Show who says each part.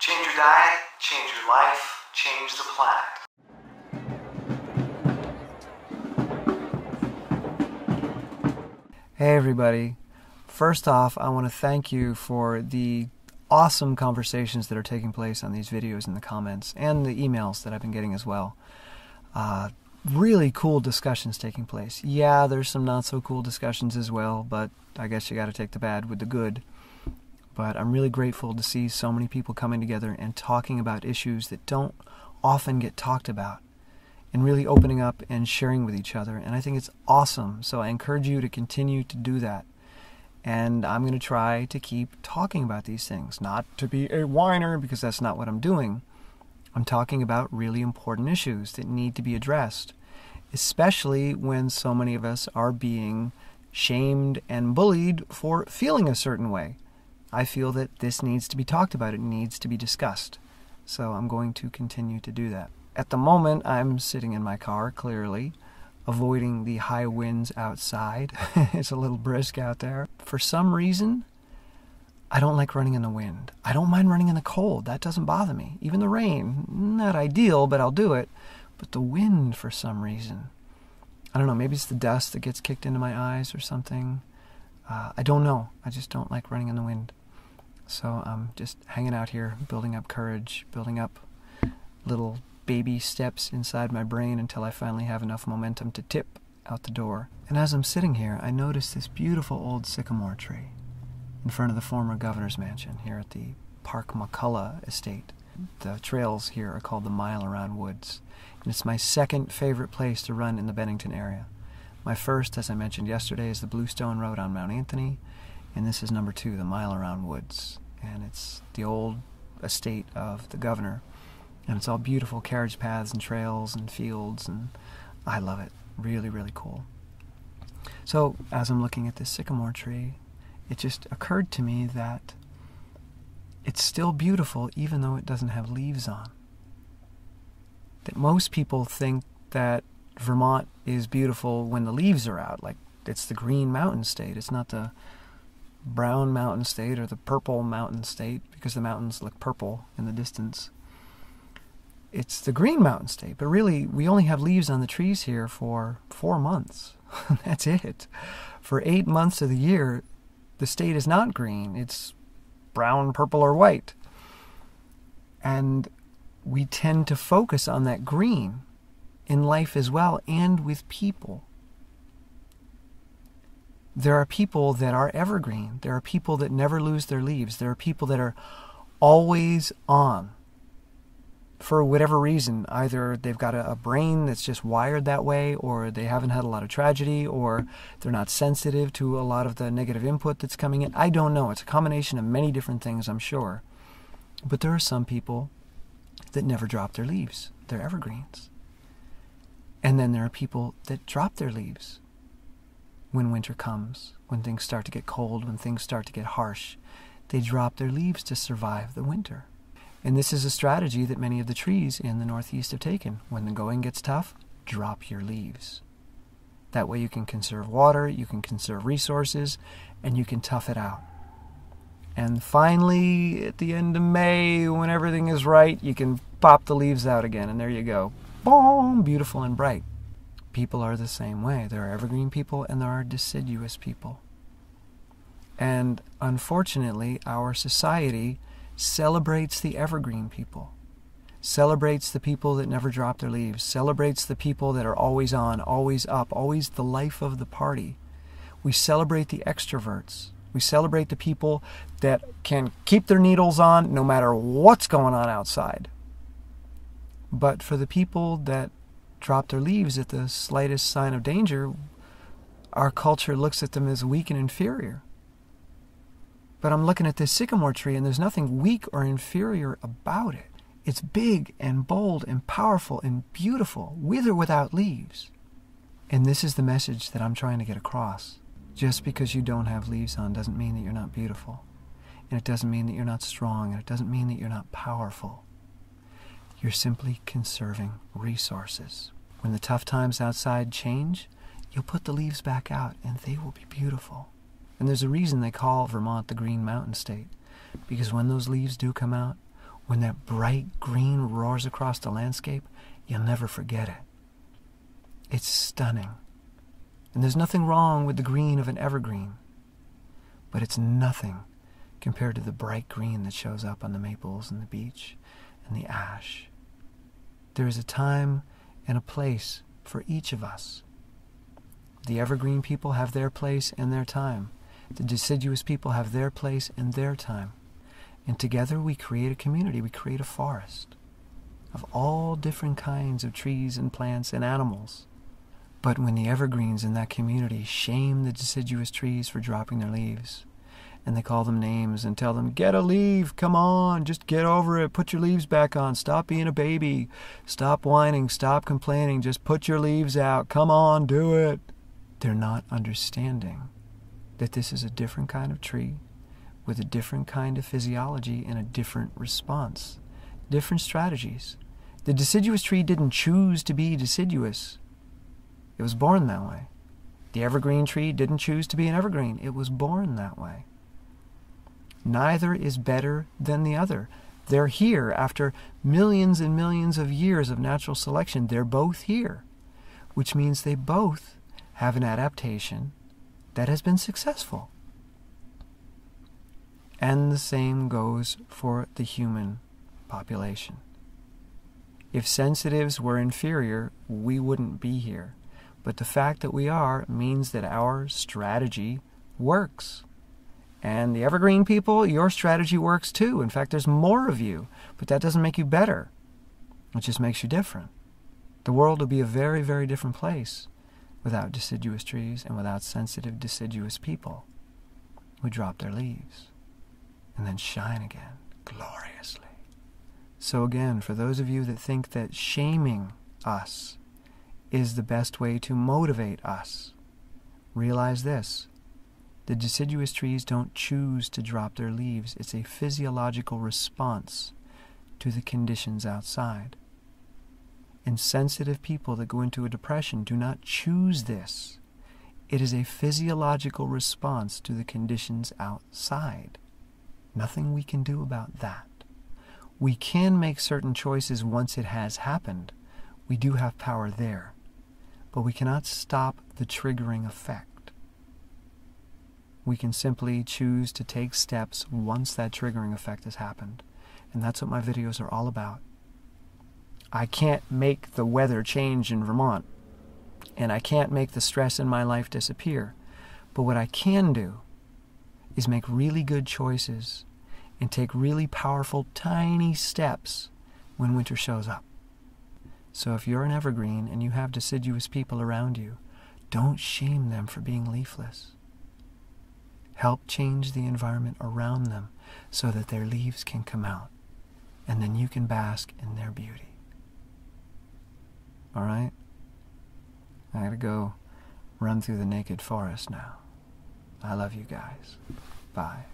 Speaker 1: Change your diet, change your life, change the planet.
Speaker 2: Hey everybody. First off, I want to thank you for the awesome conversations that are taking place on these videos in the comments and the emails that I've been getting as well. Really cool discussions taking place. Yeah, there's some not so cool discussions as well, but I guess you got to take the bad with the good. But I'm really grateful to see so many people coming together and talking about issues that don't often get talked about, and really opening up and sharing with each other. And I think it's awesome. So I encourage you to continue to do that. And I'm going to try to keep talking about these things. Not to be a whiner, because that's not what I'm doing. I'm talking about really important issues that need to be addressed, especially when so many of us are being shamed and bullied for feeling a certain way. I feel that this needs to be talked about. It needs to be discussed. So I'm going to continue to do that. At the moment, I'm sitting in my car, clearly, avoiding the high winds outside. It's a little brisk out there. For some reason, I don't like running in the wind. I don't mind running in the cold. That doesn't bother me. Even the rain, not ideal, but I'll do it. But the wind, for some reason, I don't know, maybe it's the dust that gets kicked into my eyes or something. I don't know. I just don't like running in the wind. So I'm just hanging out here, building up courage, building up little baby steps inside my brain until I finally have enough momentum to tip out the door. And as I'm sitting here, I notice this beautiful old sycamore tree in front of the former governor's mansion here at the Park McCullough estate. The trails here are called the Mile Around Woods, and it's my second favorite place to run in the Bennington area. My first, as I mentioned yesterday, is the Bluestone Road on Mount Anthony, and this is number 2, the Mile Around Woods. And it's the old estate of the governor. And it's all beautiful carriage paths and trails and fields, and I love it. Really, really cool. So as I'm looking at this sycamore tree, it just occurred to me that it's still beautiful even though it doesn't have leaves on. That most people think that Vermont is beautiful when the leaves are out, like it's the green mountain state. It's not the brown mountain state or the purple mountain state, because the mountains look purple in the distance. It's the green mountain state, but really we only have leaves on the trees here for 4 months. That's it. For 8 months of the year, the state is not green. It's brown, purple, or white. And we tend to focus on that green in life as well, and with people. There are people that are evergreen. There are people that never lose their leaves. There are people that are always on. For whatever reason, either they've got a brain that's just wired that way, or they haven't had a lot of tragedy, or they're not sensitive to a lot of the negative input that's coming in. I don't know. It's a combination of many different things, I'm sure. But there are some people that never drop their leaves. They're evergreens. And then there are people that drop their leaves when winter comes, when things start to get cold, when things start to get harsh. They drop their leaves to survive the winter. And this is a strategy that many of the trees in the Northeast have taken. When the going gets tough, drop your leaves. That way you can conserve water, you can conserve resources, and you can tough it out. And finally, at the end of May, when everything is right, you can pop the leaves out again, and there you go. Boom! Beautiful and bright. People are the same way. There are evergreen people and there are deciduous people. And unfortunately, our society celebrates the evergreen people, celebrates the people that never drop their leaves, celebrates the people that are always on, always up, always the life of the party. We celebrate the extroverts. We celebrate the people that can keep their needles on no matter what's going on outside. But for the people that drop their leaves at the slightest sign of danger, our culture looks at them as weak and inferior. But I'm looking at this sycamore tree, and there's nothing weak or inferior about it. It's big and bold and powerful and beautiful, with or without leaves. And this is the message that I'm trying to get across. Just because you don't have leaves on doesn't mean that you're not beautiful. And it doesn't mean that you're not strong, and it doesn't mean that you're not powerful. You're simply conserving resources. When the tough times outside change, you'll put the leaves back out, and they will be beautiful. And there's a reason they call Vermont the Green Mountain State, because when those leaves do come out, when that bright green roars across the landscape, you'll never forget it. It's stunning. And there's nothing wrong with the green of an evergreen, but it's nothing compared to the bright green that shows up on the maples and the beech and the ash. There is a time and a place for each of us. The evergreen people have their place and their time. The deciduous people have their place and their time. And together we create a community, we create a forest of all different kinds of trees and plants and animals. But when the evergreens in that community shame the deciduous trees for dropping their leaves, and they call them names and tell them, get a leaf, come on, just get over it, put your leaves back on, stop being a baby, stop whining, stop complaining, just put your leaves out, come on, do it. They're not understanding that this is a different kind of tree with a different kind of physiology and a different response, different strategies. The deciduous tree didn't choose to be deciduous. It was born that way. The evergreen tree didn't choose to be an evergreen. It was born that way. Neither is better than the other. They're here after millions and millions of years of natural selection. They're both here, which means they both have an adaptation that has been successful. And the same goes for the human population. If sensitives were inferior, we wouldn't be here. But the fact that we are means that our strategy works. And the evergreen people, your strategy works too. In fact, there's more of you, but that doesn't make you better. It just makes you different. The world would be a very, very different place without deciduous trees and without sensitive deciduous people who drop their leaves and then shine again gloriously. So again, for those of you that think that shaming us is the best way to motivate us, realize this. The deciduous trees don't choose to drop their leaves. It's a physiological response to the conditions outside. And sensitive people that go into a depression do not choose this. It is a physiological response to the conditions outside. Nothing we can do about that. We can make certain choices once it has happened. We do have power there. But we cannot stop the triggering effect. We can simply choose to take steps once that triggering effect has happened. And that's what my videos are all about. I can't make the weather change in Vermont. And I can't make the stress in my life disappear. But what I can do is make really good choices and take really powerful, tiny steps when winter shows up. So if you're an evergreen and you have deciduous people around you, don't shame them for being leafless. Help change the environment around them so that their leaves can come out, and then you can bask in their beauty. All right? I gotta go run through the naked forest now. I love you guys. Bye.